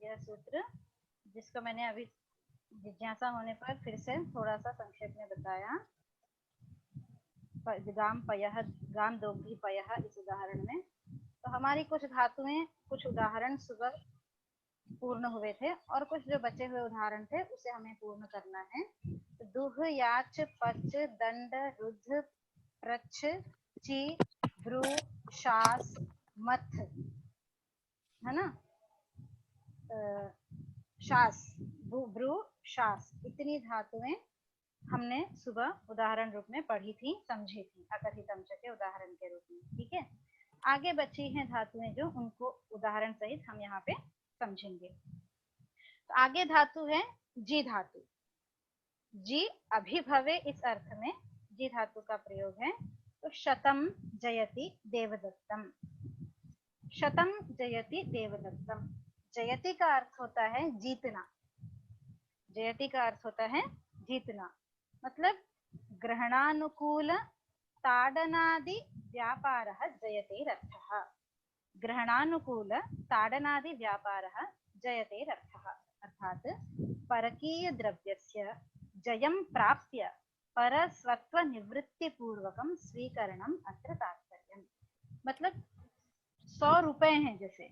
यह सूत्र जिसको मैंने अभी जिज्ञासा होने पर फिर से थोड़ा सा संक्षेप में बताया। गाम पयः गाम दोग्धी पयः इस उदाहरण में तो हमारी कुछ धातुएं, कुछ उदाहरण सुबह पूर्ण हुए थे और कुछ जो बचे हुए उदाहरण थे उसे हमें पूर्ण करना है। तो दुह, याच, पच, दंड, रुद्ध, प्रच्छ, ची, भ्रू, शास, मथ, है ना, शास, भ्रू, शास, इतनी धातुएं हमने सुबह उदाहरण रूप में पढ़ी थी, समझी थी अकथितम च के उदाहरण के रूप में। ठीक है, आगे बची हैं धातुएं जो उनको उदाहरण सहित हम यहाँ पे समझेंगे। तो आगे धातु है जी धातु। जी अभिभवे इस अर्थ में जी धातु का प्रयोग है। तो शतम जयति देवदत्तम, शतम जयति देवदत्तम। जयति का अर्थ होता है जीतना, जयति का अर्थ होता है जीतना, मतलब ग्रहणानुकूल ताडनादि व्यापारः जयतेरर्थः। ग्रहणानुकूल ताडनादि व्यापारः जयतेरर्थः, अर्थात परकीय द्रव्यस्य जयं प्राप्य परस्वत्व निवृत्ति पूर्वकम स्वीकरणम अत्र तात्पर्यम। मतलब 100 रुपए हैं, जैसे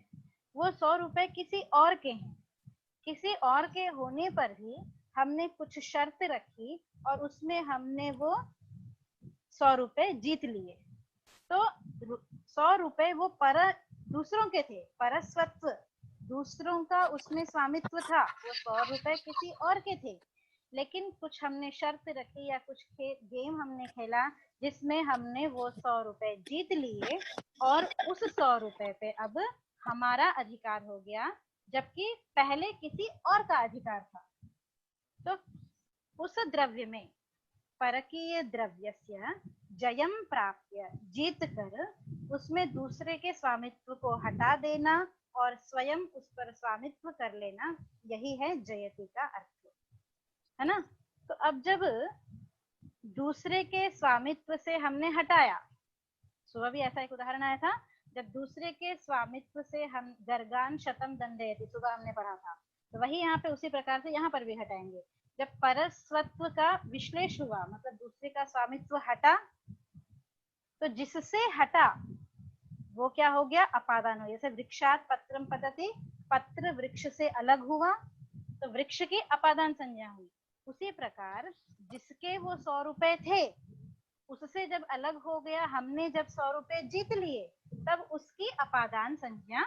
वो 100 रुपए किसी और के हैं, किसी और के होने पर भी हमने कुछ शर्त रखी और उसमें हमने वो 100 रुपए जीत लिए। तो 100 रुपए वो दूसरों के थे, परस्वत्व, दूसरों का उसमें स्वामित्व था, वो 100 रुपए किसी और के थे। लेकिन कुछ हमने शर्त रखी या कुछ गेम हमने खेला जिसमें हमने वो 100 रुपए जीत लिए और उस 100 रुपए पे अब हमारा अधिकार हो गया, जबकि पहले किसी और का अधिकार था। तो उस द्रव्य में परकीय द्रव्यस्य जयम प्राप्य, जीत कर उसमें दूसरे के स्वामित्व को हटा देना और स्वयं उस पर स्वामित्व कर लेना, यही है जयति का अर्थ, है ना। तो अब जब दूसरे के स्वामित्व से हमने हटाया, सुबह भी ऐसा एक उदाहरण आया था, जब दूसरे के स्वामित्व से हम गर्गान शतम दंडयति, सुबह हमने पढ़ा था, तो वही यहाँ पे उसी प्रकार से यहाँ पर भी हटाएंगे। जब परस्वत्व का विश्लेष हुआ, मतलब दूसरे का स्वामित्व हटा, तो जिससे हटा वो क्या हो गया, अपादान हो गया। जैसे वृक्षात पत्रम पतति, पत्र वृक्ष से अलग हुआ तो वृक्ष की अपादान संज्ञा हुई। उसी प्रकार जिसके वो 100 रुपए थे उससे जब अलग हो गया, हमने जब 100 रुपए जीत लिए, तब उसकी अपादान संज्ञा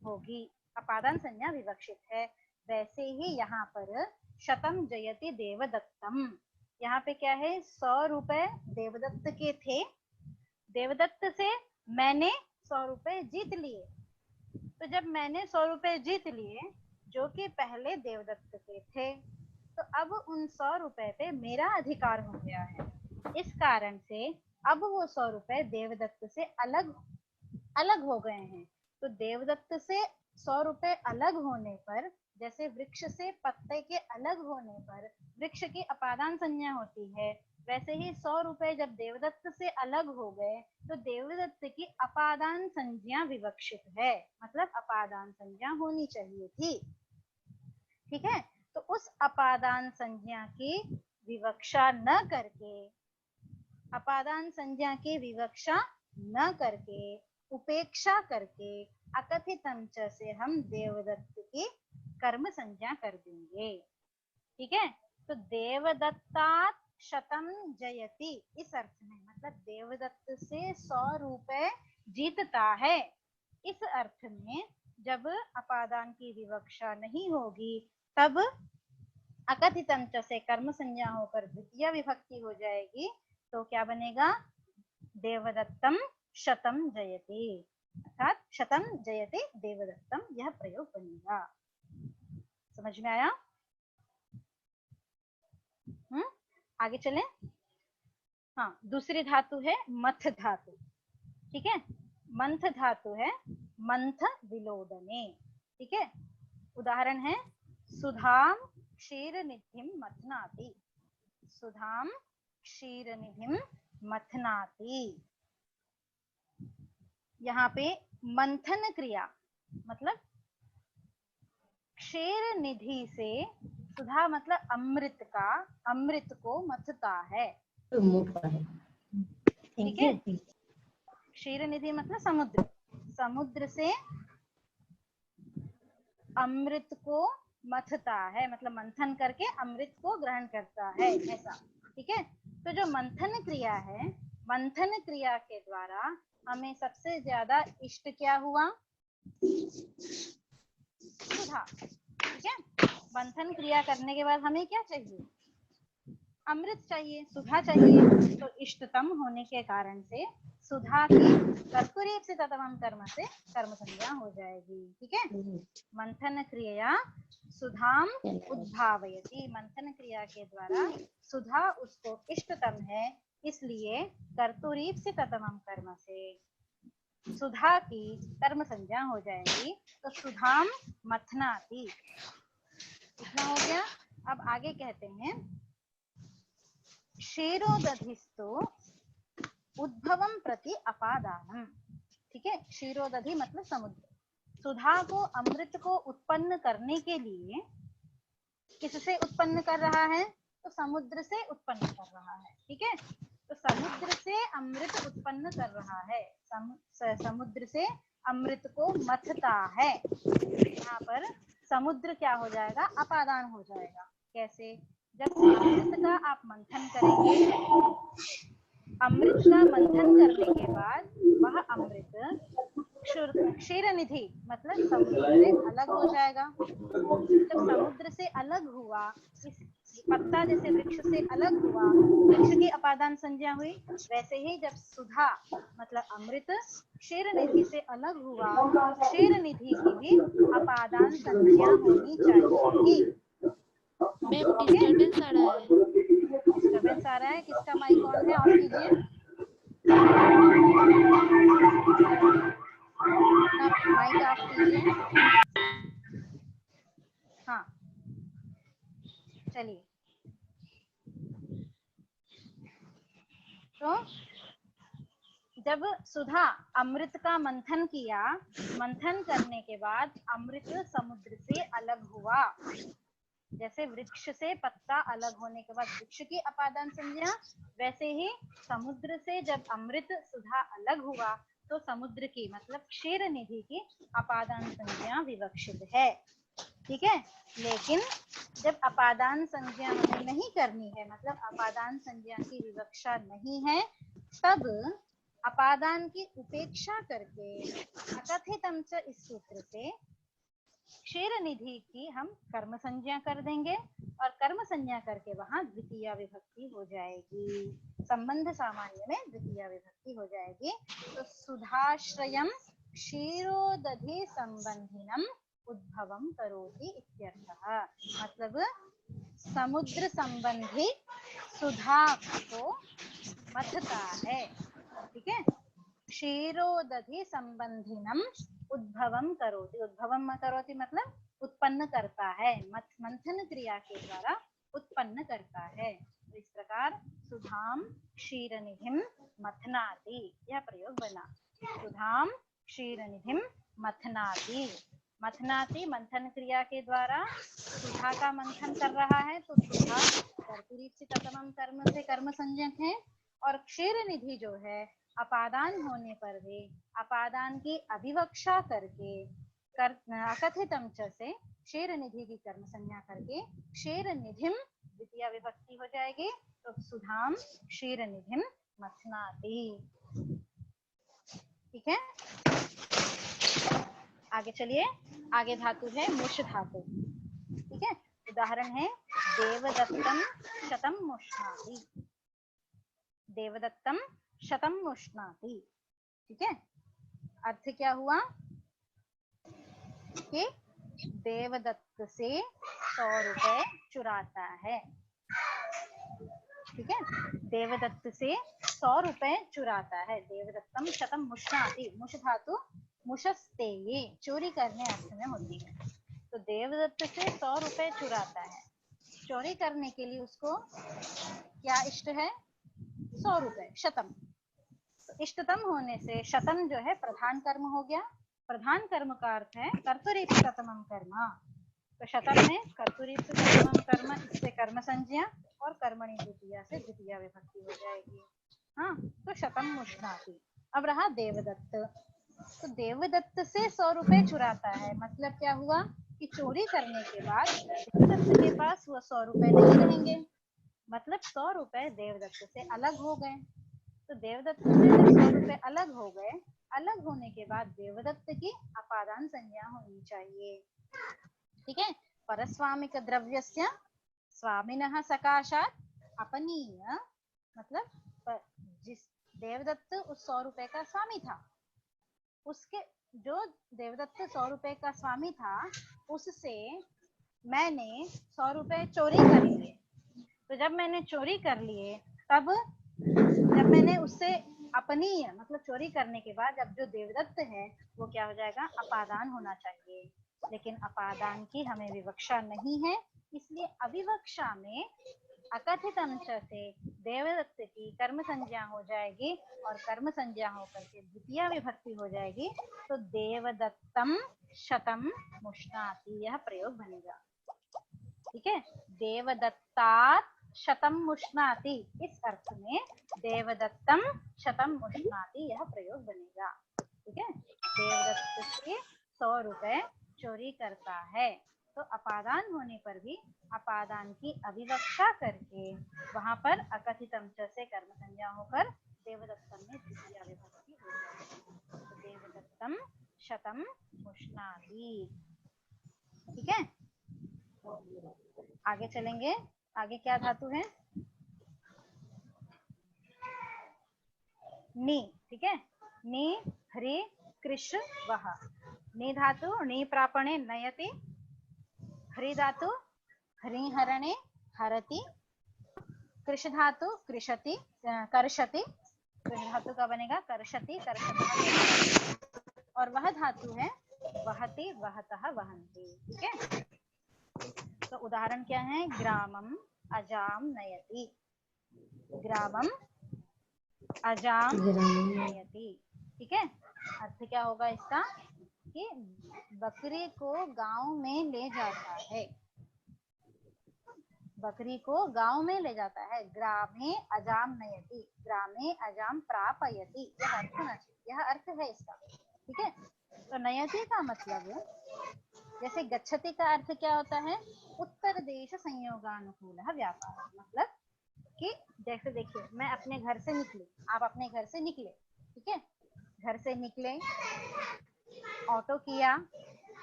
होगी, अपादान संज्ञा विवक्षित है। वैसे ही यहाँ पर शतम जयति देवदत्तम, यहाँ पे क्या है, 100 रुपए देवदत्त के थे, देवदत्त से मैंने 100 रुपए जीत लिए। तो जब मैंने 100 रुपए जीत लिए जो कि पहले देवदत्त के थे, तो अब उन 100 रुपए पे मेरा अधिकार हो गया है। इस कारण से अब वो 100 रुपए देवदत्त से अलग अलग हो गए हैं। तो देवदत्त से 100 रुपए अलग होने पर, जैसे वृक्ष से पत्ते के अलग होने पर वृक्ष की अपादान संज्ञा होती है, वैसे ही 100 रुपए जब देवदत्त से अलग हो गए तो देवदत्त की अपादान संज्ञा विवक्षित है, मतलब अपादान संज्ञा होनी चाहिए थी। ठीक है, तो उस अपादान संज्ञा की विवक्षा न करके, अपादान संज्ञा की विवक्षा न करके, उपेक्षा करके अकथितम च से हम देवदत्त की कर्म संज्ञा कर देंगे। ठीक है, तो देवदत्तात शतम जयति इस अर्थ में, मतलब देवदत्त से 100 रुपए जीतता है, इस अर्थ में जब अपादान की विवक्षा नहीं होगी तब अकथितम च से कर्म संज्ञा होकर द्वितीय विभक्ति हो जाएगी। तो क्या बनेगा, देवदत्तम शतम जयति, अर्थात शतम जयति देवदत्तम, यह प्रयोग बनेगा। समझ में आया? आगे चलें। हाँ, दूसरी धातु है मथ धातु। ठीक है, मंथ धातु है मंथ विलोदने। ठीक है, उदाहरण है सुधाम क्षीर निधिम मथनाति, सुधाम क्षीर निधिम मथनाति। यहाँ पे मंथन क्रिया, मतलब क्षीर निधि से, सुधा मतलब अमृत का, अमृत को मथता है, ठीक है। क्षीर निधि मतलब समुद्र, समुद्र से अमृत को मथता है, मतलब मंथन करके अमृत को ग्रहण करता है, ऐसा, ठीक है। तो जो मंथन क्रिया है, मंथन क्रिया के द्वारा हमें सबसे ज्यादा इष्ट क्या हुआ? सुधा, ठीक है। मंथन क्रिया करने के बाद हमें क्या चाहिए? अमृत चाहिए, सुधा चाहिए। तो इष्टतम होने के कारण से सुधा की कर्तुरीप से ततमम कर्म से कर्म संज्ञा हो जाएगी, ठीक है। मंथन क्रिया सुधाम उद्भावयति, मंथन क्रिया के द्वारा सुधा उसको इष्टतम है, इसलिए कर्तुरीप से ततमम कर्म से सुधा की कर्म संज्ञा हो जाएगी। तो सुधाम मथनाति, इतना हो गया। अब आगे कहते हैं क्षीरोदधिस्तु उद्भवम प्रति अपादानम, ठीक है। क्षीरोदधि मतलब समुद्र, सुधा को, अमृत को उत्पन्न करने के लिए किससे उत्पन्न कर रहा है? तो समुद्र से उत्पन्न कर रहा है, ठीक है। तो समुद्र से अमृत उत्पन्न कर रहा है, समुद्र से अमृत को मथता है। यहाँ पर समुद्र क्या हो जाएगा? अपादान हो जाएगा। कैसे? जब अमृत का आप मंथन करेंगे, अमृत का मंथन करने के बाद वह अमृत क्षीर निधि मतलब समुद्र से अलग हो जाएगा। जब समुद्र से अलग हुआ, इस पत्ता जैसे वृक्ष से अलग हुआ, वृक्ष की अपादान संज्ञा हुई, वैसे ही जब सुधा मतलब अमृत क्षीर निधि से अलग हुआ, तो क्षीर निधि की भी अपादान संज्ञा होनी चाहिए। मैम डिस्टर्बेंस आ रहा है। डिस्टर्बेंस आ रहा है, किसका माइक ऑन है? ऑफ कीजिए। माइक ऑफ कीजिए। हाँ, चलिए। तो जब सुधा अमृत का मंथन किया, मंथन करने के बाद अमृत समुद्र से अलग हुआ, जैसे वृक्ष से पत्ता अलग होने के बाद वृक्ष की अपादान संज्ञा, वैसे ही समुद्र से जब अमृत सुधा अलग हुआ तो समुद्र की मतलब क्षीर निधि की अपादान संज्ञा विवक्षित है, ठीक है। लेकिन जब अपादान संज्ञा हमें नहीं करनी है, मतलब अपादान संज्ञा की विवक्षा नहीं है, तब अपादान की उपेक्षा करके अकथितम च इस सूत्र से क्षीर निधि की हम कर्म संज्ञा कर देंगे, और कर्म संज्ञा करके वहां द्वितीय विभक्ति हो जाएगी, संबंध सामान्य में द्वितीय विभक्ति हो जाएगी। तो सुधाश्रयम क्षीरोदधि संबंधिनम उद्भवम करोति इत्यर्थः, मतलब समुद्र संबंधी सुधा को मथता है, ठीक है। क्षीरोदधि संबंधिनम उद्भवम करोति, उद्भवम करोति मतलब उत्पन्न करता है, मंथन क्रिया के द्वारा उत्पन्न करता है। तो इस प्रकार सुधाम क्षीरनिधिम मथनाति, यह प्रयोग बना। सुधाम क्षीरनिधिम मथनाति, मथनाति मंथन क्रिया के द्वारा सुधा का मंथन कर रहा है, तो सुधा कर्तुरीप से ततमम कर्म से कर्म संज्ञक है, और क्षीर निधि जो है अपादान होने पर भी अपादान की अभिवक्षा करके अकथितम च से क्षीर निधि की कर्म संज्ञा करके क्षीर निधिम द्वितीय विभक्ति हो जाएगी। तो सुधाम क्षीर निधिम मथनाति, ठीक है। आगे चलिए, आगे धातु है मुष धातु, ठीक है। उदाहरण है देवदत्तम शतम मुष्णाति, देवदत्तम शतम मुष्णाति, ठीक है। अर्थ क्या हुआ कि देवदत्त से 100 रुपए चुराता है, ठीक है। देवदत्त से 100 रुपए चुराता है। देवदत्तम शतम मुष्णाति, मुष धातु मुषस्तेये चोरी करने अर्थ में होती है। तो देवदत्त से 100 रुपए चुराता है, चोरी करने के लिए उसको क्या इष्ट है? 100 रुपए, शतम। इष्टतम होने से शतम जो है प्रधान कर्म हो गया। प्रधान कर्म का अर्थ है कर्तुरीप शतमम कर्म, तो शतम में कर्तुरीत्व प्रथमम कर्म, इससे कर्म संज्ञा और कर्मणि द्वितीया से द्वितीया विभक्ति हो जाएगी। हाँ, तो शतम मुष्णाति। अब रहा देवदत्त। तो देवदत्त से 100 रुपए चुराता है, मतलब क्या हुआ कि चोरी करने के बाद देवदत्त के पास वो 100 रुपए नहीं रहेंगे, मतलब 100 रुपए देवदत्त से अलग हो गए। तो देवदत्त से जब 100 रुपए अलग हो गए, अलग होने के बाद देवदत्त की अपादान संज्ञा होनी चाहिए। ठीक है, परस्वामिक द्रव्यस्य स्वामिनः सकाशात् अपनीय, मतलब जिस देवदत्त उस 100 रुपए का स्वामी था, उसके जो देवदत्त 100 रुपए का स्वामी था, उससे मैंने 100 रुपए चोरी कर लिए। तो जब मैंने चोरी कर लिए, तब जब मैंने उससे अपनी, मतलब चोरी करने के बाद अब जो देवदत्त है वो क्या हो जाएगा, अपादान होना चाहिए। लेकिन अपादान की हमें विवक्षा नहीं है, इसलिए अविवक्षा में अकथित अंश से देवदत्त की कर्म संज्ञा हो जाएगी और कर्म संज्ञा होकर के द्वितीय विभक्ति हो जाएगी। तो देवदत्तम शतम मुष्णाति, यह प्रयोग बनेगा। ठीक है, देवदत्तात् शतम मुष्णाति, इस अर्थ में देवदत्तम शतम मुष्णाति यह प्रयोग बनेगा। ठीक है, देवदत्त से 100 रुपए चोरी करता है, तो अपादान होने पर भी अपादान की अविवक्षा करके वहां पर अकथित अंश से कर्म संज्ञा होकर देवदत्तम में द्वितीय विभक्ति हो जाएगी। तो देवदत्तम शतम मुष्णाति। ठीक है, आगे चलेंगे। आगे क्या धातु है, नी। ठीक है, नी ह्री कृष वह। नी धातु नी प्रापणे नयति, ह्री धातु ह्री हरणे हरति, कृष धातु कृषति कर्षति, कृष धातु का बनेगा कर्षति कर्षतः, और वह धातु है वहति वहतः वहन्ति। ठीक है, तो उदाहरण क्या है, ग्रामम अजाम नयति, ग्रामम अजाम नयति। ठीक है, अर्थ क्या होगा इसका कि बकरी को गांव में ले जाता है, बकरी को गांव में ले जाता है। ग्रामे अजाम नयति, ग्रामे अजाम प्रापयति, यह अर्थ होना चाहिए, यह अर्थ है इसका। ठीक है, तो नयति का मतलब, जैसे गच्छति का अर्थ क्या होता है, उत्तर देश संयोगानुकूल व्यापार, मतलब कि जैसे देखिए मैं अपने घर से निकली, आप अपने घर से निकले, ठीक है, घर से निकले, ऑटो किया,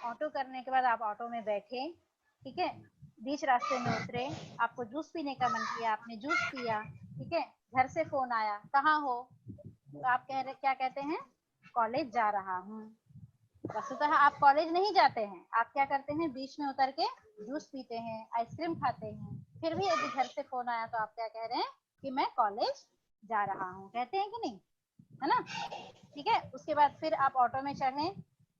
ऑटो करने के बाद आप ऑटो में बैठे, ठीक है, बीच रास्ते में उतरे, आपको जूस पीने का मन किया, आपने जूस पिया, ठीक है, घर से फोन आया, कहाँ हो, तो आप क्या कहते हैं, कॉलेज जा रहा हूँ। वस्तुतः आप कॉलेज नहीं जाते हैं, आप क्या करते हैं, बीच में उतर के जूस पीते हैं, आइसक्रीम खाते हैं, फिर भी यदि घर से फोन आया तो आप क्या कह रहे हैं कि मैं कॉलेज जा रहा हूँ, कहते हैं कि नहीं, है ना। ठीक है, उसके बाद फिर आप ऑटो में चढ़े,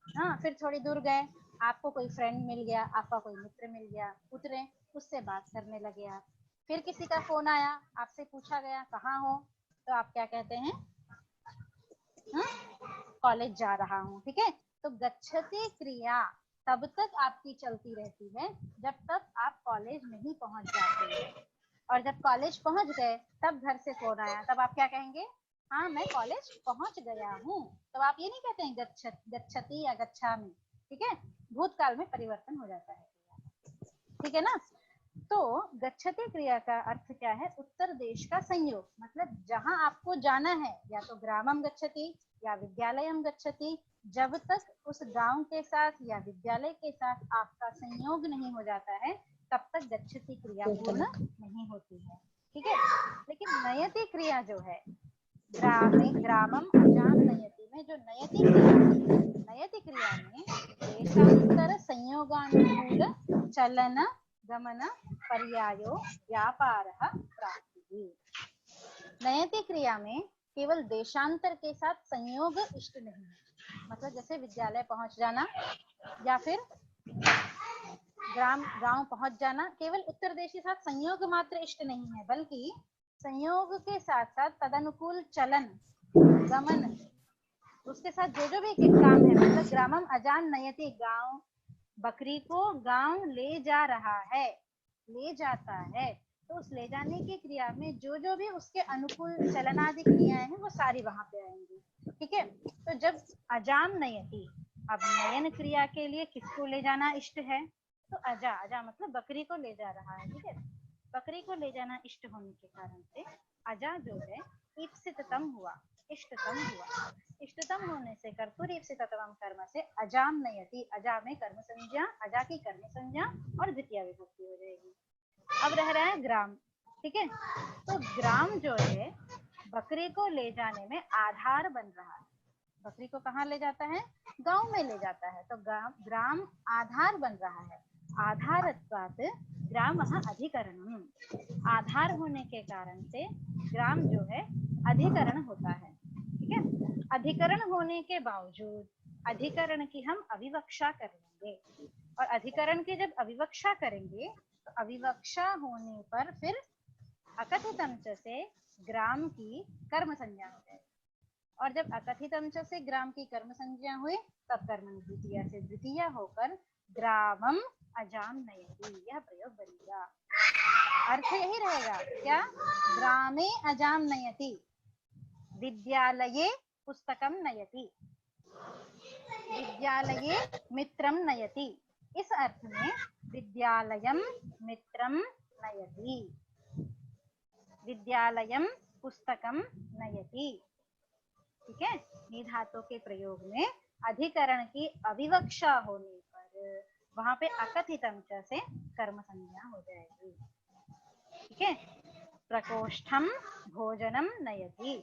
हाँ, फिर थोड़ी दूर गए, आपको कोई फ्रेंड मिल गया, आपका कोई मित्र मिल गया, उतरे, उससे बात करने लगे आप, फिर किसी का फोन आया, आपसे पूछा गया कहाँ हो, तो आप क्या कहते हैं, कॉलेज जा रहा हूँ। ठीक है, तो गच्छति क्रिया तब तक आपकी चलती रहती है जब तक आप कॉलेज नहीं पहुंच जाते, और जब कॉलेज पहुंच गए तब घर से फोन आया, तब आप क्या कहेंगे, हाँ मैं कॉलेज पहुंच गया हूँ। तो आप ये नहीं कहते हैं गच्छति या गच्छामि, ठीक है, भूतकाल में परिवर्तन हो जाता है, ठीक है ना। तो गच्छति क्रिया का अर्थ क्या है, उत्तर देश का संयोग, मतलब जहां आपको जाना है, या तो ग्रामम गच्छति या विद्यालयम गच्छति, जब तक उस गांव के साथ या विद्यालय के साथ आपका संयोग नहीं हो जाता है तब तक गच्छति क्रिया पूर्ण नहीं होती है। ठीक है, लेकिन नयति क्रिया जो है, ग्रामम अजाम नयति में जो नयति क्रिया में देशांतर संयोगानुकूल चलन गमन पर्यायो व्यापारः प्राप्तिः। नयति क्रिया में केवल देशांतर के साथ संयोग इष्ट नहीं है, मतलब जैसे विद्यालय पहुंच जाना या फिर गांव पहुंच जाना, केवल उत्तर देश के साथ संयोग मात्र इष्ट नहीं है, बल्कि संयोग के साथ साथ तदनुकूल चलन गमन, उसके साथ जो भी काम है, मतलब ग्रामम अजान नयति, गांव बकरी को गांव ले जा रहा है, ले जाता है, तो उस ले जाने की क्रिया में जो जो भी उसके अनुकूल चलनादि क्रियाएं हैं वो सारी वहां पे आएंगी। ठीक है, तो जब अजाम नयति, अब नयन क्रिया के लिए किसको ले जाना इष्ट है, तो अजा, अजा मतलब बकरी को ले जा रहा है। ठीक है, बकरी को ले जाना इष्ट होने के कारण से अजा जो है ईप्सिततम हुआ, इष्टतम हुआ। इष्टतम होने से कर्तुर ईप्सिततम कर्म से अजाम नयति, अजा में कर्म संज्ञा, अजा की कर्म संज्ञा और द्वितीय विभक्ति हो जाएगी। अब रह रहा है ग्राम। ठीक है, तो ग्राम जो है बकरी को ले जाने में आधार बन रहा है। बकरी को कहाँ ले जाता है, गांव में ले जाता है, तो ग्राम आधार बन रहा है। आधारत्वात् ग्राम अधिकरणम, आधार होने के कारण से ग्राम जो है अधिकरण होता है। ठीक है, अधिकरण होने के बावजूद अधिकरण की हम अविवक्षा कर लेंगे, और अधिकरण की जब अविवक्षा करेंगे तो अविवक्षा होने पर फिर अकथित अंश से ग्राम की कर्म संज्ञा हो जाएगी, और जब अकथित अंश से ग्राम की कर्म संज्ञा हुई तब कर्म द्वितीय से द्वितीय होकर ग्रामम अजाम नयति, यह प्रयोग बनेगा। अर्थ यही रहेगा क्या, ग्रामे अजाम नयति, विद्यालये पुस्तकम नयति, विद्यालये मित्रम नयति। इस अर्थ में विद्यालयम मित्रम नयति, विद्यालयम पुस्तकम नयति। ठीक है, निधातों के प्रयोग में अधिकरण की अविवक्षा होने पर वहां पे अकथित अंश से कर्म संज्ञा हो जाएगी। ठीक है, प्रकोष्ठम भोजनम नयति,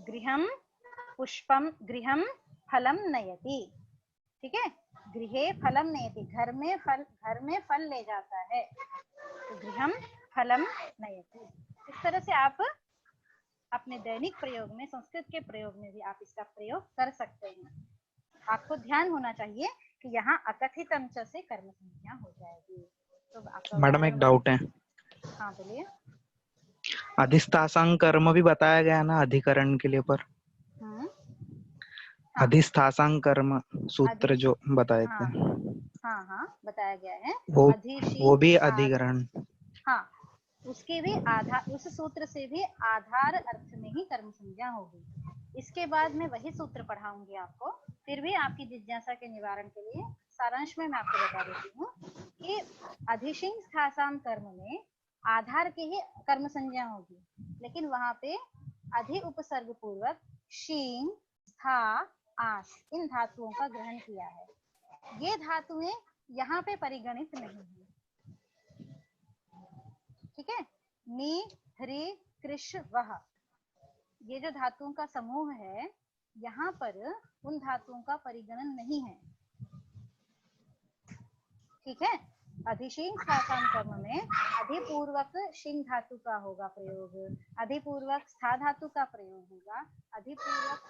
गृहम पुष्पम, गृहम फलम नयति। ठीक है, गृहे फलम नयति, घर में फल ले जाता है, तो गृहम फलम नयति। इस तरह से आप अपने दैनिक प्रयोग में, संस्कृत के प्रयोग में भी आप इसका प्रयोग कर सकते हैं। आपको ध्यान होना चाहिए कि यहाँ अकथित अंश से कर्म संज्ञा हो जाएगी। तो आपका मैडम एक डाउट है, हाँ बोलिए। अधिष्ठासांग कर्म भी बताया गया ना अधिकरण के लिए, पर हाँ, अधिष्ठासांग कर्म सूत्र जो बताए थे हाँ हाँ बताया गया है। वो भी अधिकरण, हाँ, उसके भी आधार, उस सूत्र से भी आधार अर्थ में ही कर्म संज्ञा होगी। इसके बाद मैं वही सूत्र पढ़ाऊंगी आपको, फिर भी आपकी जिज्ञासा के निवारण के लिए सारांश में मैं आपको बता देती हूँ कि अधिशिंग स्थासाम कर्म में आधार की ही कर्म संज्ञा होगी, लेकिन वहां पे अधि उपसर्ग पूर्वक शींग, स्था, आस इन धातुओं का ग्रहण किया है। ये धातुएं यहाँ पे परिगणित नहीं है। ठीक है, नी, ह्री, कृष, वह, ये जो धातुओं का समूह है यहाँ पर उन धातुओं का परिगणन नहीं है। ठीक है, अधिशींग स्थासाम कर्म में अधिपूर्वक शिंग धातु का होगा प्रयोग, अधिपूर्वक स्था धातु का प्रयोग होगा, अधिपूर्वक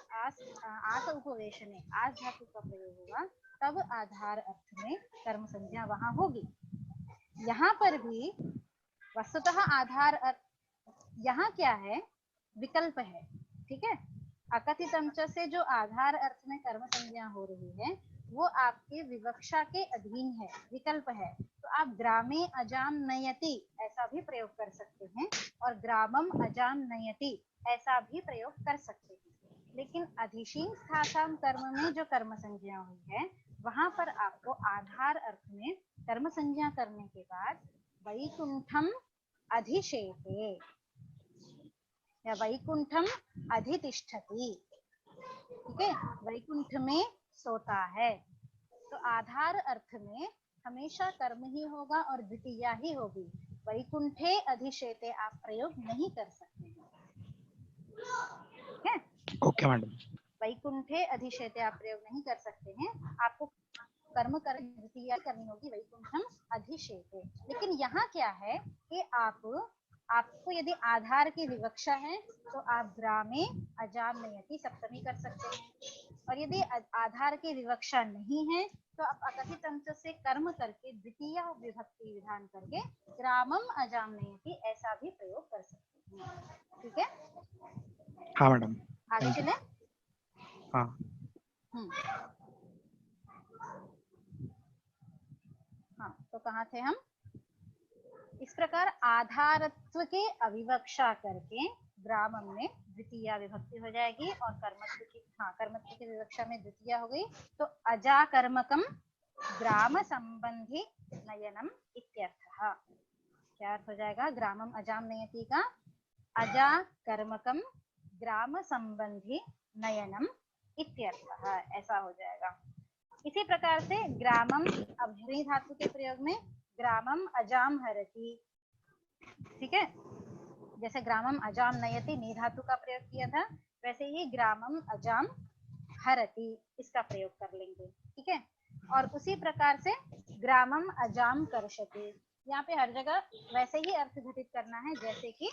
आस उपवेशने आस धातु का प्रयोग होगा, तब आधार अर्थ में कर्म संज्ञा वहां होगी। यहाँ पर भी वस्तुतः आधार अर्थ, यहाँ क्या है, विकल्प है। ठीक है, अकथित अंश से जो आधार अर्थ में कर्म संज्ञा हो रही है वो आपके विवक्षा के अधीन है, विकल्प है। तो आप ग्रामे अजाम नयति ऐसा भी प्रयोग कर सकते हैं और ग्रामम अजाम नयति ऐसा भी प्रयोग कर सकते हैं, लेकिन अधिशींग स्थासाम कर्म में जो कर्म संज्ञा हुई है वहां पर आपको आधार अर्थ में कर्म संज्ञा करने के बाद वैकुंठम अधिशेते या वैकुंठम अधितिष्ठति। ठीक है, वैकुंठ में सोता है, तो आधार अर्थ में हमेशा कर्म ही होगा और द्वितीया ही होगी। वैकुंठे अधिशेते आप प्रयोग नहीं कर सकते हैं। ठीक है, ओके मैडम, वैकुंठे अधिशेते आप प्रयोग नहीं कर सकते हैं, आपको कर्म कर द्वितीया करनी होगी वैकुंठम अधिशेते। लेकिन यहाँ क्या है कि आपको यदि आधार की विवक्षा है तो आप ग्रामे अजाम नयति सप्तमी कर सकते हैं, और यदि आधार की विवक्षा नहीं है तो आप अकथित अंश से कर्म करके द्वितीय विभक्ति विधान करके ग्रामम अजाम नयति ऐसा भी प्रयोग कर सकते हैं। ठीक है, हाँ मैडम, आगे चले। हाँ कहाँ थे हम? इस प्रकार आधारत्व के अविवक्षा करके ग्रामम में द्वितीया विभक्ति हो जाएगी और कर्मत्व की विवक्षा में द्वितीया हो गई तो अजाकर्मकम ग्राम संबंधी नयनम इत्यर्थः। क्या अर्थ हो जाएगा ग्रामम अजाम नयति का? अजाकर्मकम ग्राम संबंधी नयनम इत्यर्थः, ऐसा हो जाएगा। इसी प्रकार से ग्रामम अभ्री धातु के प्रयोग में ग्रामम अजाम हरति, ठीक है, जैसे ग्रामम अजाम नयति नी धातु का प्रयोग किया था वैसे ही ग्रामम अजाम हरति इसका प्रयोग कर लेंगे, ठीक है। और उसी प्रकार से ग्रामम अजाम कर्षति, यहाँ पे हर जगह वैसे ही अर्थ घटित करना है जैसे कि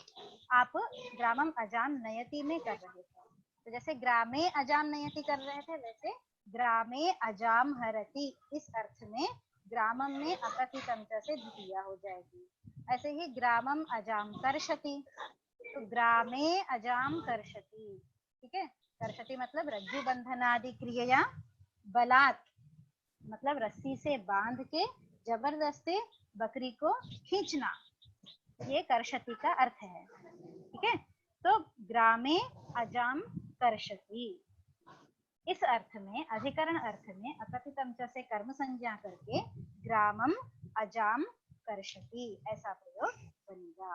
आप ग्रामम अजाम नयति में कर रहे थे। तो जैसे ग्रामे अजाम नयति कर रहे थे वैसे ग्रामे अजाम हरति इस अर्थ में ग्रामम में अकथित अंत से द्वितीया हो जाएगी। ऐसे ही ग्रामम अजाम कर्षति तो ग्रामे अजाम कर्षति, ठीक है। कर्षति मतलब रज्जु बंधनादि क्रिया बलात् मतलब रस्सी से बांध के जबरदस्ती बकरी को खींचना, ये कर्षति का अर्थ है, ठीक है। तो ग्रामे अजाम कर्षति इस अर्थ में अधिकरण अर्थ में अकथित अंश से कर्म संज्ञा करके ग्रामम अजाम कर्षति ऐसा प्रयोग बनेगा।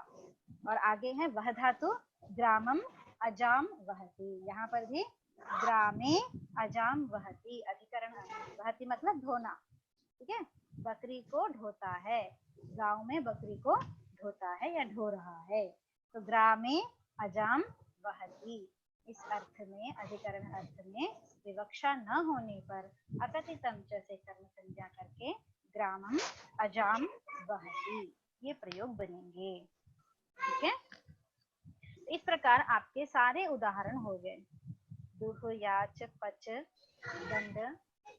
और आगे है वह धातु ग्रामम अजाम वहति, यहाँ पर भी ग्रामे अजाम वहति अधिकरण वहति मतलब धोना, ठीक है, बकरी को ढोता है, गांव में बकरी को ढोता है या ढो रहा है। तो ग्रामे अजाम वहति इस अर्थ में अधिकरण अर्थ में विवक्षा न होने पर अकथित अंश से कर्म संज्ञा करके ग्रामम अजाम वहति ये प्रयोग बनेंगे, ठीक है। इस प्रकार आपके सारे उदाहरण हो गए। दुह याच पच दंड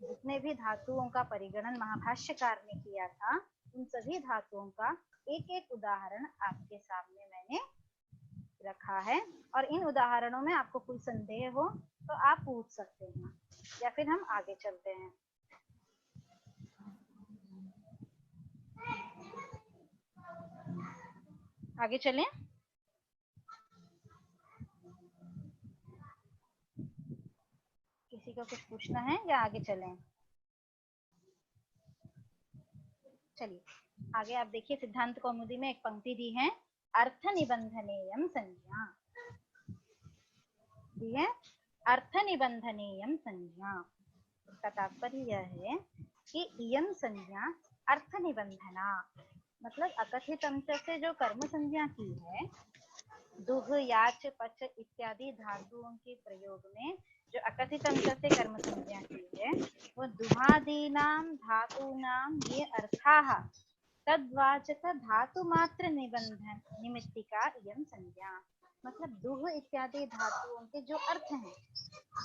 जितने भी धातुओं का परिगणन महाभाष्यकार ने किया था उन सभी धातुओं का एक एक उदाहरण आपके सामने मैंने रखा है। और इन उदाहरणों में आपको कोई संदेह हो तो आप पूछ सकते हैं या फिर हम आगे चलते हैं। आगे चलें। किसी को कुछ पूछना है या आगे चलें? चलिए आगे आप देखिए सिद्धांत कौमुदी में एक पंक्ति दी है अर्थ निबंधनेयम संज्ञा, दी है अर्थ निबंधनेयम संज्ञा। इसका तात्पर्य यह है कि इयम संज्ञा अर्थ निबंधना मतलब अकथित अंश से जो कर्म संज्ञा की है दुह याच पच इत्यादि धातुओं के प्रयोग में जो अकथित अंश से कर्म संज्ञा की है वो दुहादीनाम धातूनाम ये अर्थाः तद्वाचक धातु मात्र निबंधन निमित्तिका इयम संज्ञा। मतलब दुह इत्यादि धातुओं के जो अर्थ हैं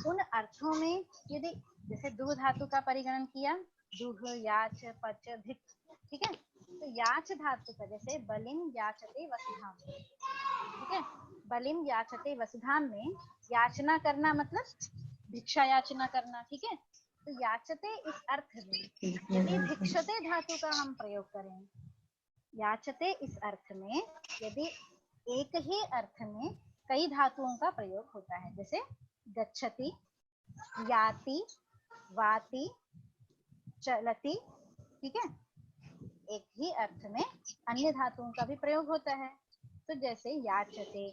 उन अर्थों में यदि जैसे दुह धातु का परिगणन किया दुह याच पच भिक, ठीक है, तो याच धातु का जैसे बलिम याचते वसुधाम, ठीक है, बलिम याचते वसुधाम में याचना करना मतलब भिक्षा याचना करना, ठीक है। तो याचते इस अर्थ में यदि भिक्षते धातु का हम प्रयोग करें, याचते इस अर्थ में यदि एक ही अर्थ में कई धातुओं का प्रयोग होता है जैसे गच्छति याति वाति चलति, ठीक है, एक ही अर्थ में अन्य धातुओं का भी प्रयोग होता है। तो जैसे याचते,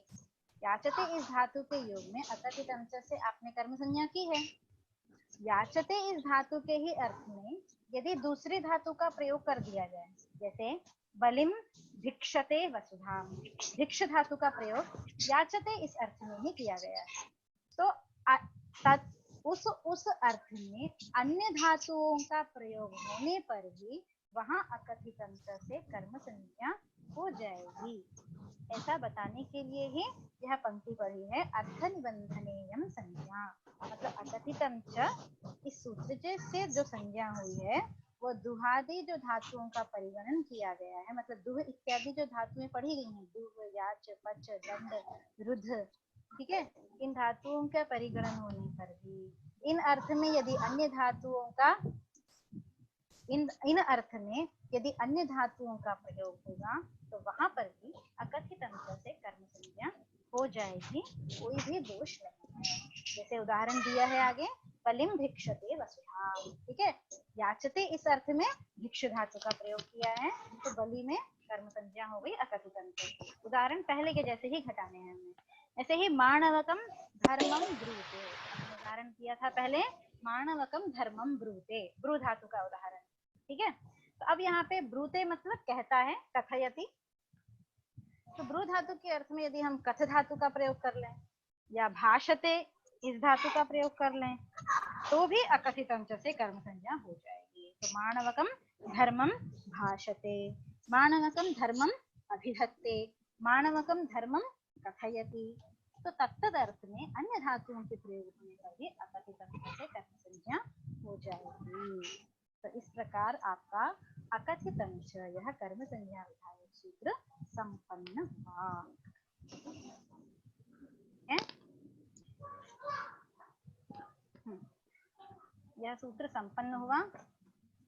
याचते इस धातु के योग में अकथित अंश से आपने कर्म संज्ञा की है। याचते इस धातु के ही अर्थ में यदि दूसरी धातु का प्रयोग कर दिया जाए जैसे बलिम भिक्षते वसुधाम, भिक्ष धातु का प्रयोग याचते इस अर्थ में ही किया गया है तो उस अर्थ में अन्य धातुओं का प्रयोग होने पर भी वहां अकथित अंश से कर्म संज्ञा हो जाएगी। ऐसा बताने के लिए ही यह पंक्ति पढ़ी है अर्थ निबंधनेयम संज्ञा। मतलब अकथित अंश इस सूत्र से जो संज्ञा हुई है वो दुहादि जो धातुओं का परिगणन किया गया है, मतलब दुह इत्यादि जो धातुएं पढ़ी गई हैं दुह याच पच दंड रुद्ध, ठीक है, इन धातुओं का परिगणन होने पर भी इन अर्थ में यदि अन्य धातुओं का इन अर्थ में यदि अन्य धातुओं का प्रयोग होगा तो वहां पर भी अकथित अंश से कर्म संज्ञा हो जाएगी, कोई भी दोष नहीं है। जैसे उदाहरण दिया है आगे, बलिम भिक्षते वसुधा, ठीक है, याचते इस अर्थ में भिक्ष धातु का प्रयोग किया है, तो बलि में कर्म संज्ञा हो गई अकथित अंश। उदाहरण पहले के जैसे ही घटाने हैं हमने। ऐसे ही माणवकम धर्मम ब्रूते, उदाहरण किया था पहले, माणवकम धर्मम ब्रूते, ब्रू धातु का उदाहरण, ठीक है। तो अब यहाँ पे ब्रूते मतलब कहता है, कथयति, तो ब्रू धातु के अर्थ में यदि हम कथ धातु का प्रयोग कर लें या भाषते इस धातु का प्रयोग कर लें तो भी अकथित अंश से कर्म संज्ञा हो जाएगी। तो माणवकम धर्मम भाषते, माणवकम धर्मम अभिधत्ते, माणवकम धर्मम कथयति, तो तत्तद अर्थ में अन्य धातुओं के प्रयोग होने पर भी अकथित अंश से कर्म संज्ञा हो जाएगी। तो इस प्रकार आपका अकथित अंश यह कर्म संज्ञा विधायक सूत्र संपन्न हुआ है। यह सूत्र संपन्न हुआ।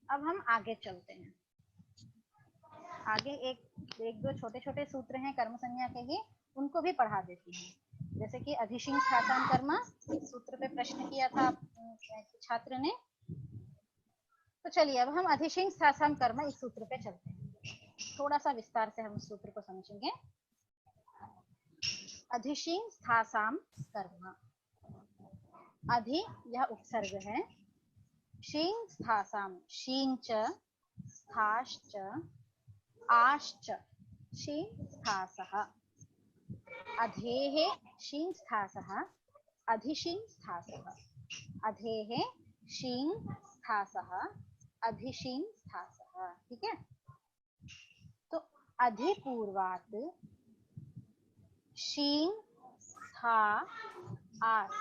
अब हम आगे चलते हैं। आगे एक दो छोटे छोटे सूत्र हैं कर्म संज्ञा के ही, उनको भी पढ़ा देती हूँ। जैसे कि अधिशिंग स्थासाम कर्म, इस सूत्र पे प्रश्न किया था छात्र ने, तो चलिए अब हम अधिशिंग स्थासाम कर्म इस सूत्र पे चलते हैं। थोड़ा सा विस्तार से हम इस सूत्र को समझेंगे। अधिशिंग स्थासाम कर्म, अधि यह उपसर्ग है, शींग स्थासाम, शींग च, स्थाश्च, आश्च, शींग स्थासः, अधेः शींग स्थासः, अधिशिंग स्थासः, अधेः शींग स्थासः, अधिशिंग स्थासः, ठीक है। तो अधिपूर्वात् शींग स्था आस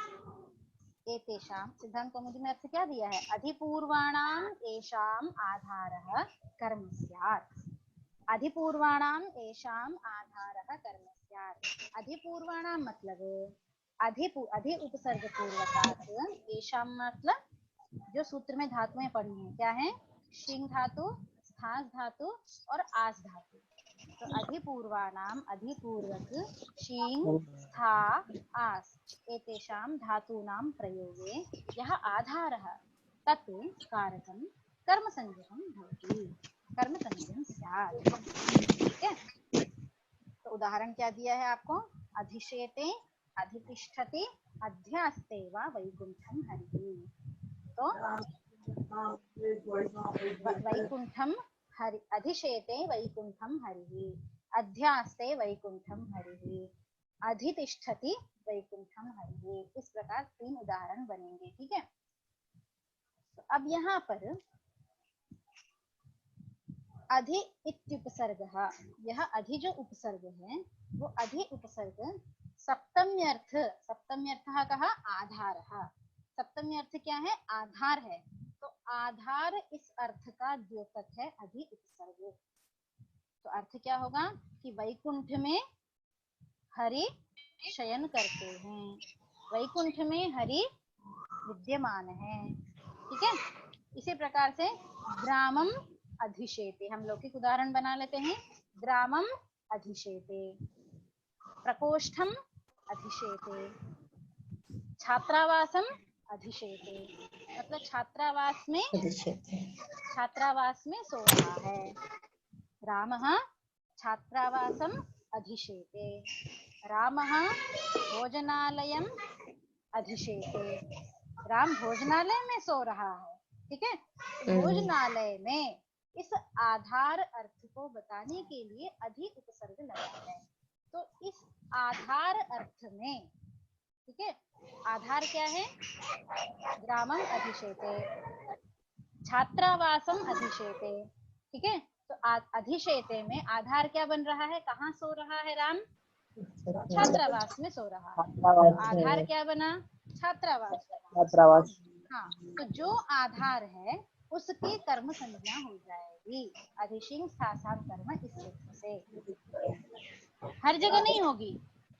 एतेषां, सिद्धांत कौमुदी में अर्थ क्या दिया है, अधिपूर्वाणाम एषाम आधारः कर्म स्यात्, अधिपूर्वाणाम एषाम आधारः कर्म स्यात्। अधिपूर्वाणाम मतलब अधि उपसर्ग पूर्वकात्, एषाम मतलब जो सूत्र में धातुएं पढ़ी हैं क्या है, शिंग धातु, स्थास धातु और आस धातु। तो अधिपूर्वाणाम अधिपूर्वक शींग स्था आस एतेषां धातूनां प्रयोगे यह आधारः तत् कारकं कर्म संज्ञकं भवति, कर्म संज्ञकं स्यात्, ठीक है। तो उदाहरण क्या दिया है आपको, अधिशेते, अधितिष्ठति, अध्यास्ते वा वैकुंठम हरिः। तो वैकुंठम हरि, अधिशेते वैकुंठम हरिः, अध्यास्ते वैकुंठम हरिः, अधितिष्ठति वैकुंठम हरिः। इस प्रकार 3 उदाहरण बनेंगे, ठीक है। तो अब यहाँ पर अधि इत्युपसर्गः, यह अधि जो उपसर्ग है वो अधि उपसर्ग सप्तम्यर्थ, सप्तम्यर्थः कहा आधारः, सप्तम्यर्थ क्या है, आधार है। तो आधार इस अर्थ का द्योतक है अधि उपसर्ग। तो अर्थ क्या होगा कि वैकुंठ में हरि शयन करते हैं, वैकुंठ में हरि विद्यमान है, ठीक है। इसी प्रकार से ग्रामम अधिशेते, हम लौकिक उदाहरण बना लेते हैं। ग्रामम अधिशेते, प्रकोष्ठम अधिशेते, छात्रावासम अधिशेते, मतलब छात्रावास में सो रहा है। रामः छात्रावासम अधिशेते, रामः भोजनालयम अधिशेते, राम भोजनालय में सो रहा है, ठीक है। भोजनालय में इस आधार अर्थ को बताने के लिए अधि उपसर्ग लगा है। तो इस आधार अर्थ में, ठीक है, आधार क्या है, ग्रामम अधिशेते, छात्रावासम अधिशेते, ठीक है। तो अधिशेते में आधार क्या बन रहा है, कहाँ सो रहा है राम, छात्रावास में सो रहा है। तो आधार क्या बना, छात्रावास। हाँ, तो जो आधार है उसकी कर्म संज्ञा हो जाएगी अधिशिंग स्थासाम कर्म इस सूत्र से। हर जगह नहीं होगी,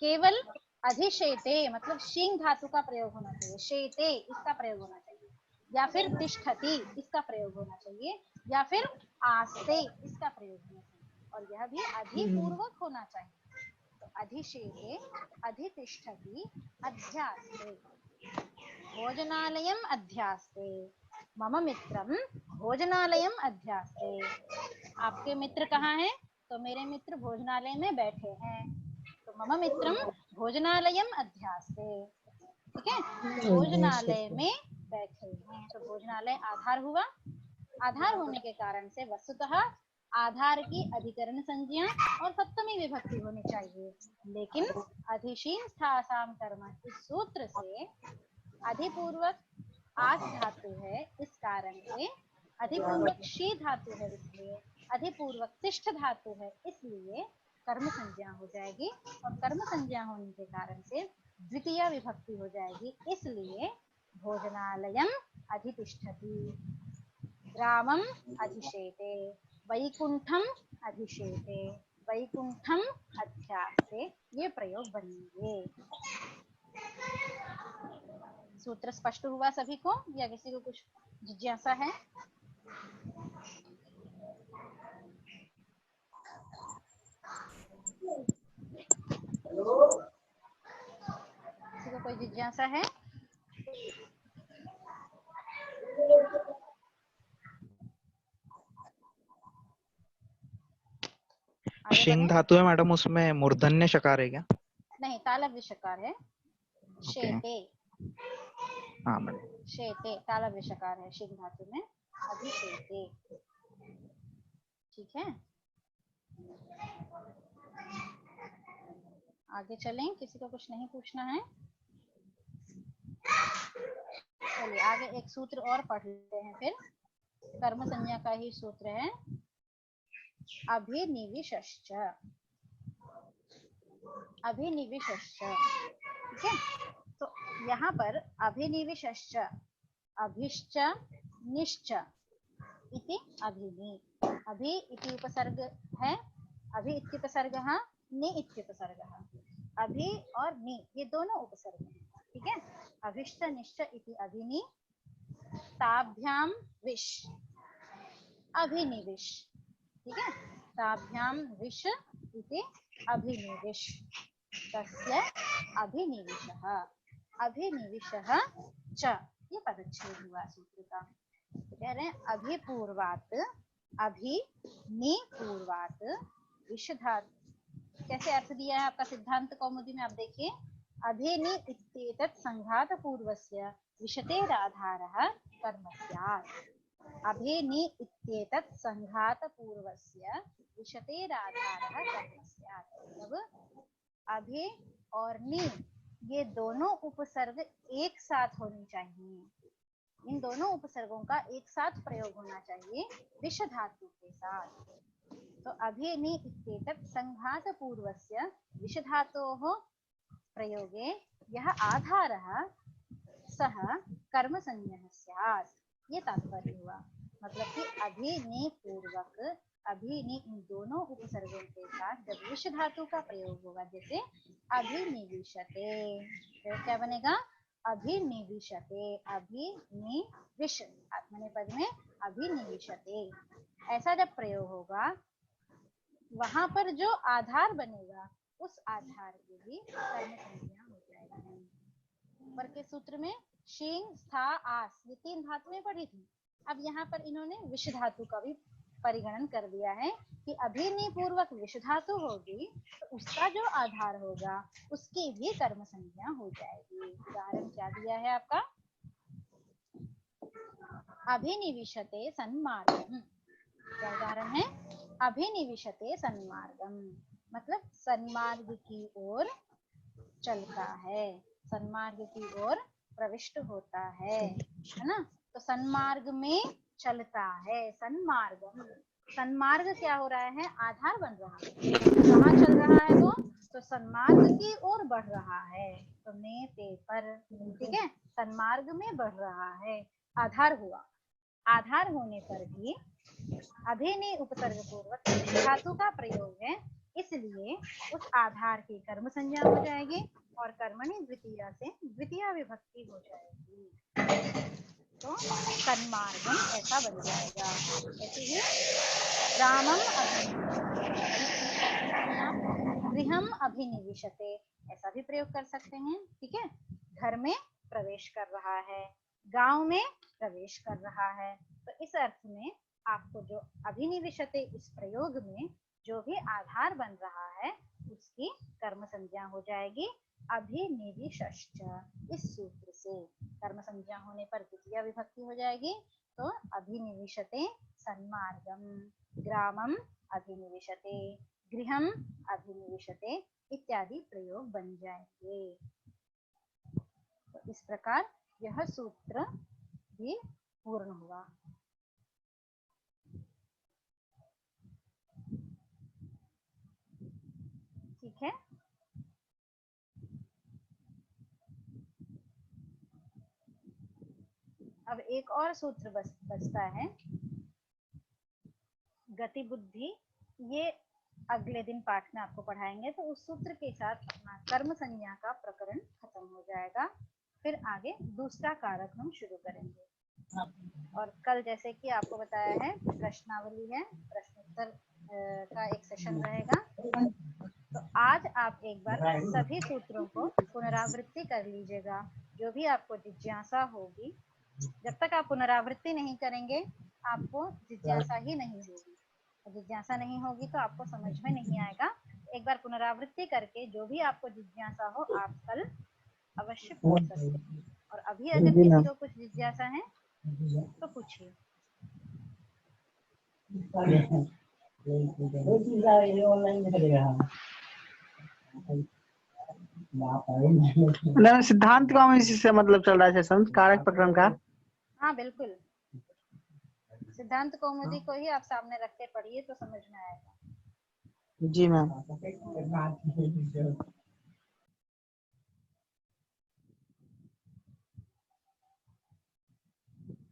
केवल अधिशेते मतलब शिंग धातु का प्रयोग होना चाहिए, शेते इसका प्रयोग होना चाहिए, या फिर तिष्ठति इसका प्रयोग होना चाहिए। या फिर आस्ते इसका प्रयोग होना चाहिए, और यह भी अधिपूर्वक होना चाहिए। तो अधिशेते, अधितिष्ठति, अध्यास्ते, भोजनालयम अध्यास्ते, मम मित्रम भोजनालयम अध्यास्ते। आपके मित्र कहाँ हैं? तो मेरे मित्र भोजनालय में बैठे हैं। तो मम मित्रम भोजनालयम अध्यास्ते, ठीक है, तो भोजनालय में बैठे हैं। तो भोजनालय आधार हुआ, आधार होने के कारण से वस्तुतः आधार की अधिकरण संज्ञा और सप्तमी विभक्ति होनी चाहिए, लेकिन अधिशीन स्थासाम कर्म इस सूत्र से अधिपूर्वक आस धातु है, इस कारण से अधिपूर्वक शी धातु है, इसलिए अधिपूर्वक तिष्ठ धातु है, इसलिए कर्म संज्ञा हो जाएगी, और कर्म संज्ञा होने के कारण से द्वितीय विभक्ति हो जाएगी, इसलिए भोजनालयम अधितिष्ठति, ग्रामम अधिशेते, वैकुंठम अधिशेते, वैकुंठम अध्यास्ते, ये प्रयोग बनेंगे। सूत्र स्पष्ट हुआ सभी को, या किसी को कुछ जिज्ञासा है? किसी को कोई जिज्ञासा है? शिंग धातु है मैडम, उसमें मूर्धन्य शकार है क्या? नहीं, तालव्य शकार है। शेते, हाँ मैडम। शेते तालव्य शकार है शिंग धातु में, अभिशेते, ठीक है। आगे चलें, किसी को कुछ नहीं पूछना है? चलिए आगे एक सूत्र और पढ़ लेते हैं फिर। कर्म संज्ञा का ही सूत्र है, अभिनिविशश्च, अभिनिविशश्च, ठीक है। तो यहाँ पर अभिनिविशश्च, अभिश्च निश्च इति अभिनि, अभि इति उपसर्ग है, अभि इत्युपसर्गः, नि इत्युपसर्गः, अभि और नि ये दोनों उपसर्ग हैं, ठीक है। अभिश्च निश्च इति अभिनि, ताभ्याम विश, अभिनिविश, ठीक है, ताभ्याम विश इति अभिनिविश, तस्य अभिनिविशः, अभिनिविशः च, ये पदच्छेद हुआ सूत्र का। कह रहे हैं अभिपूर्वात्, अभिनिपूर्वात् विषधातु, कैसे अर्थ दिया है आपका सिद्धांत कौमुदी में, आप देखिए, अभिनि इत्येतत् संघात पूर्वस्य विशतेराधारः कर्म स्यात्, अभिनि इत्येतत् संघात पूर्वस्य विशतेराधारः कर्म स्यात्, मतलब अभि और नि ये दोनों उपसर्ग एक साथ होनी चाहिए, इन दोनों उपसर्गों का एक साथ प्रयोग होना चाहिए विष धातु के साथ। तो अभिनि इत्येतत् संघात पूर्वस्य विष धातोः प्रयोगे यह आधारः सः कर्म संज्ञः स्यात्, ये तात्पर्य हुआ। मतलब कि अभिनि पूर्वक, अभिनि इन दोनों उपसर्गों के साथ जब विष धातु का प्रयोग होगा, जैसे अभिनिविशते, तो क्या बनेगा? अभिनिविशते, अभिनिविश आत्मनेपद में अभिनिविशते, ऐसा जब प्रयोग होगा, वहां पर जो आधार बनेगा उस आधार की भी कर्म संज्ञा हो जाएगी। ऊपर के सूत्र में शिंग, स्था, आस ये तीन धातुएं पढ़ी थी, अब यहाँ पर इन्होंने विष धातु का भी परिगणन कर दिया है कि अभिनि पूर्वक विष धातु होगी तो उसका जो आधार होगा उसकी भी कर्म संज्ञा हो जाएगी। उदाहरण क्या दिया है आपका? अभिनिविशते सन्मार्गम, क्या उदाहरण है? अभिनिविशते सन्मार्गम, मतलब सन्मार्ग की ओर चलता है, सन्मार्ग की ओर प्रविष्ट होता है ना। तो सन्मार्ग में चलता है, सन्मार्गम, सन्मार्ग क्या हो रहा है? आधार बन रहा है। कहाँ चल रहा है वो? तो सन्मार्ग की ओर बढ़ रहा है, तो मे पे पर, ठीक है, सन्मार्ग में बढ़ रहा है, आधार हुआ। आधार होने पर भी अभिनि उपसर्ग पूर्वक धातु का प्रयोग है, इसलिए उस आधार की कर्म संज्ञा हो जाएगी और कर्मणि द्वितीया से द्वितीय विभक्ति हो जाएगी। तो सन्मार्गम ऐसा बन जाएगा। ऐसे ही रामम गृहम अभिनिविशते ऐसा भी प्रयोग कर सकते हैं। ठीक है, घर में प्रवेश कर रहा है, गांव में प्रवेश कर रहा है। तो इस अर्थ में आपको जो अभिनिविशते इस प्रयोग में जो भी आधार बन रहा है उसकी कर्म संज्ञा हो जाएगी अभिनिविशश्च। इस सूत्र से कर्म संज्ञा होने पर द्वितीय विभक्ति हो जाएगी। तो अभिनिविशते सन्मार्गम, ग्रामम अभिनिविशते, गृहम अभिनिविशते इत्यादि प्रयोग बन जाएंगे। तो इस प्रकार यह सूत्र भी पूर्ण हुआ। ठीक है, अब एक और सूत्र बचता है गति बुद्धि। ये अगले दिन पाठ में आपको पढ़ाएंगे। तो उस सूत्र के साथ अपना कर्म संज्ञा का प्रकरण खत्म हो जाएगा। फिर आगे दूसरा कारक हम शुरू करेंगे। और कल जैसे कि आपको बताया है प्रश्नावली है, प्रश्नोत्तर का एक सेशन रहेगा। तो आज आप एक बार सभी सूत्रों को पुनरावृत्ति कर लीजिएगा। जो भी आपको जिज्ञासा होगी, जब तक आप पुनरावृत्ति नहीं करेंगे आपको जिज्ञासा ही नहीं होगी। जिज्ञासा नहीं होगी तो आपको समझ में नहीं आएगा। एक बार पुनरावृत्ति करके जो भी आपको जिज्ञासा हो आप कल अवश्य पूछ सकते हैं। और अभी अगर किसी को कुछ जिज्ञासा है तो पूछिए। सिद्धांत कौन से मतलब चल रहा है सेशन कारक प्रकरण का? हाँ बिल्कुल, सिद्धांत कौमुदी को ही आप सामने रख के पढ़िए तो समझ में आएगा। जी मैम।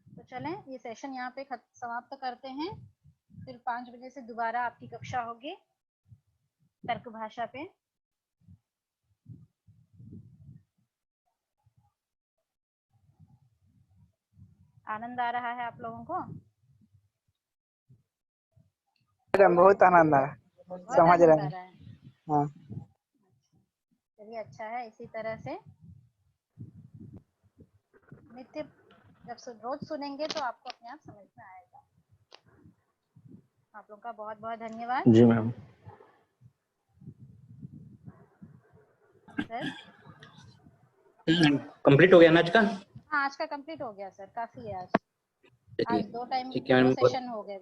तो चलें ये सेशन यहाँ पे समाप्त करते हैं। फिर 5 बजे से दोबारा आपकी कक्षा होगी तर्क भाषा पे। आनंद आ रहा है आप लोगों को? बहुत आनंद आ रहा है, समझ रहे हैं। हाँ चलिए अच्छा है। इसी तरह से नित्य जब रोज सुनेंगे तो आपको अपने आप समझ में आएगा। आप लोगों का बहुत बहुत धन्यवाद। जी मैम। सर कंप्लीट हो गया ना आज का? हाँ आज का कंप्लीट हो गया सर, काफी है आज। आज 2 टाइम ठीक है 2 मैम। सेशन हो गए।